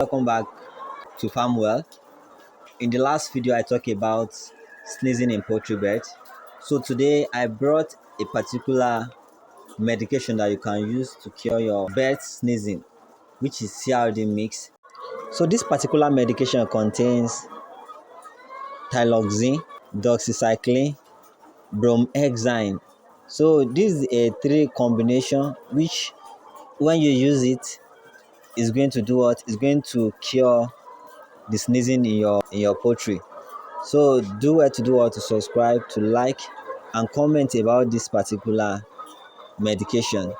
Welcome back to Farmwell. In the last video, I talked about sneezing in poultry birds. So today, I brought a particular medication that you can use to cure your bird sneezing, which is CRD mix. So this particular medication contains thyroxine, doxycycline, bromhexine. So this is a three combination which, when you use it, is going to do what? It's going to cure the sneezing in your poultry. So do well to to subscribe, to like, and comment about this particular medication.